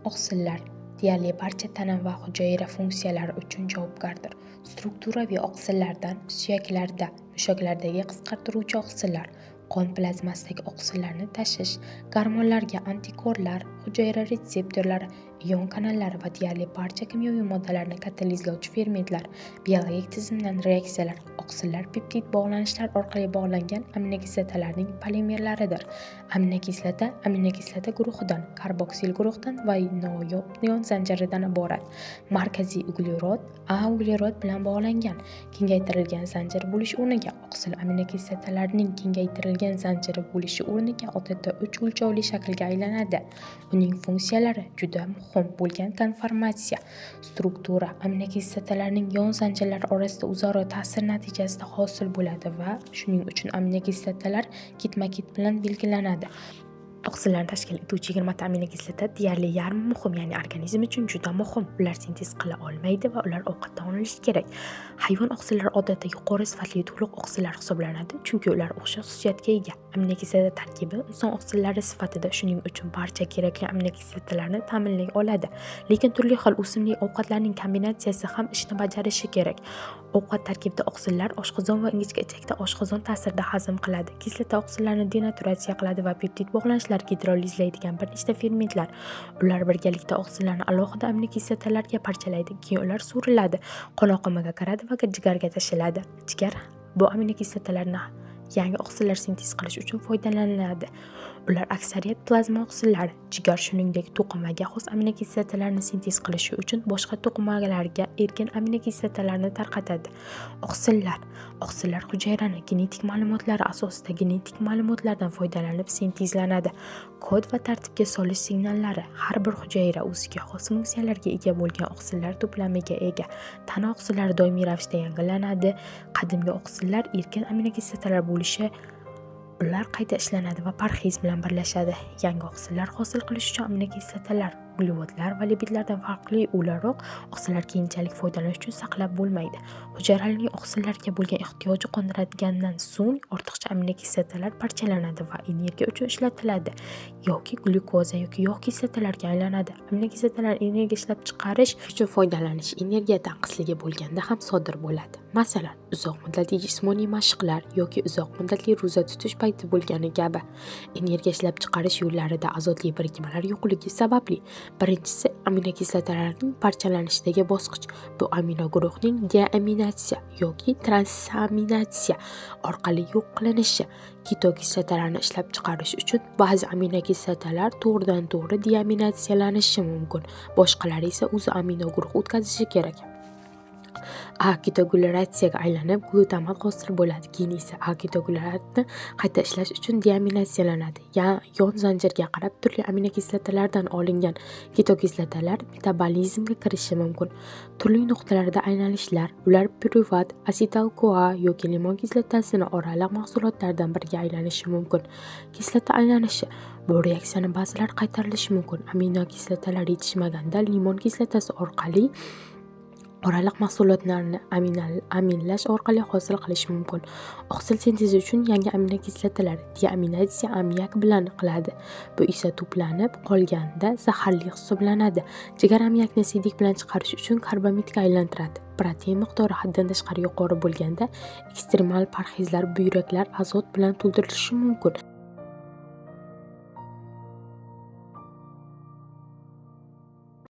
Oqsillar deyarli barcha tana va hujayra funksiyalari uchun javobgardir. Strukturaviy oqsillardan suyaklarda, mushaklardagi qisqartiruvchi oqsillar, qon plazmasidagi oqsillarni tashish, gormonlarga antikorlar, hujayra retseptorlari, ion kanallari va deyarli barcha kimyoviy moddalarni katalizlovchi fermentlar, biologik tizimdan reaksiyalar. Oqsillar peptid bog'lanishlar orqali bog'langan aminokislotalarning polimerlaridir. Aminokislota guruhidan, karboksil guruhdan va noyob ion zanjiridan iborat. Markaziy uglerod A uglerod bilan bog'langan. Kengaytirilgan zanjir bo'lish o'rniga oqsil aminokislotalarning kengaytirilgan zanjiri bo'lishi o'rniga odatda 3 o'lchovli shaklga aylanadi. Uning funksiyalari juda muhim bo'lgan konformatsiya, struktura, aminokislotalarning yon zanjirlar orasida o'zaro ta'sir natijasida hosil bo'ladi va shuning uchun aminokislotalar ketma-ket bilan belgilanadi. Oqsillarni tashkil etuvchi 20 ta aminokislota deyarli yarmi muhim, ya'ni organizm uchun juda muhim. Ular sintez qila olmaydi va ular ovqatdan olinishi kerak. Hayvon oqsillari odatda yuqori sifatli to'liq oqsillar hisoblanadi, chunki ular o'xshash xususiyatga ega. Aminokislota tarkibi inson oqsillari sifatida, shuning uchun barcha kerakli aminokislotalarni ta'minlay oladi. Lekin turli xil o'simlik ovqatlarning kombinatsiyasi ham ishni bajarishi kerak. Ovqat tarkibida oqsillar oshqozon va ingichka ichakda oshqozon ta'sirida hazm qiladi. Kislota oqsillarni denaturatsiya qiladi va peptid bog'lanishlar gidrolizlaydigan bir nechta fermentlar. Ular birgalikda oqsillarni alohida aminokislotalarga parchalaydi, keyin ular suriladi, qon oqimiga kiradi va jigarga tashiladi. Jigar bu aminokislotalarni yangi oqsillar sintez qilish uchun foydalaniladi. Ular aksariyat plazma oqsillari. Jigar shuningdek to'qimaga xos aminokislotalarni sintez qilishi uchun boshqa to'qimalarga erkin aminokislotalarni tarqatadi. Oqsillar hujayrani genetik ma'lumotlari asosida genetik ma'lumotlardan foydalanib sintezlanadi. Kod va tartibga solish signallari. Har bir hujayra o'ziga xos funksiyalarga ega bo'lgan oqsillar to'plamiga ega. Tana oqsillari doimiy ravishda yangilanadi. Qadimgi oqsillar erkin aminokislotalar bo'lishi, ular qayta ishlanadi va parhez bilan birlashadi. Yangi oqsillar hosil qilish uchun aminokislotalar, uglevodlar va lipidlardan farqli o'laroq oqsillar keyinchalik foydalanish uchun saqlab bo'lmaydi. Hujayralarning oqsillarga bo'lgan ehtiyoji qondiradigandan so'ng ortiqcha aminokislotalar parchalanadi va energiya uchun ishlatiladi yoki glyukoza yoki yog' kislotalarga aylanadi. Aminokislotalar energiya ishlab chiqarish uchun foydalanish energiya tanqisligi bo'lganda ham sodir bo'ladi. Masalan, uzoq muddatli jismoniy mashqlar yoki uzoq muddatli ro'za tutish payti bo'lgani kabi. Energiya ishlab chiqarish yo'llarida azotli birikmalar yo'qligi sababli. Birinchisi aminokislotalarning parchalanishdagi bosqich. Bu amino guruhning deaminatsiya yoki transaminatsiya orqali yo'q qilinishi. Ketokislotalarni ishlab chiqarish uchun ba'zi aminokislotalar to'g'ridan-to'g'ri deaminatsiyalanishi mumkin, boshqalari esa o'zi amino guruh o'tkazishi kerak. A ketoglyuratsiyaga aylanib glutamat hosil bo'ladi. Keyin esa A ketoglyuratni qayta ishlash uchun deaminatsiyalanadi. Yon zanjirga qarab turli aminokislotalardan olingan ketokislotalar metabolizmga kirishi mumkin. Turli nuqtalarda aylanishlar, ular piruvat, asetil-CoA yoki limon kislotasini oraliq mahsulotlardan biriga aylanishi mumkin. Kislota aylanishi. Bu reaksiyani ba'zilar qaytarilishi mumkin. Aminokislotalar yetishmaganda limon kislotasi orqali oraliq mahsulotlarni aminlash orqali hosil qilish mumkin. Oqsil sintezi uchun yangi aminokislotalar deaminatsiya ammiak bilan qiladi. Bu esa to'planib qolganda zaharli hisoblanadi. Jigar ammiakni siydik bilan chiqarish uchun karbamidga aylantiradi. Protein miqdori haddan tashqari yuqori bo'lganda ekstremal parhezlar buyraklar azot bilan to'ldirilishi mumkin.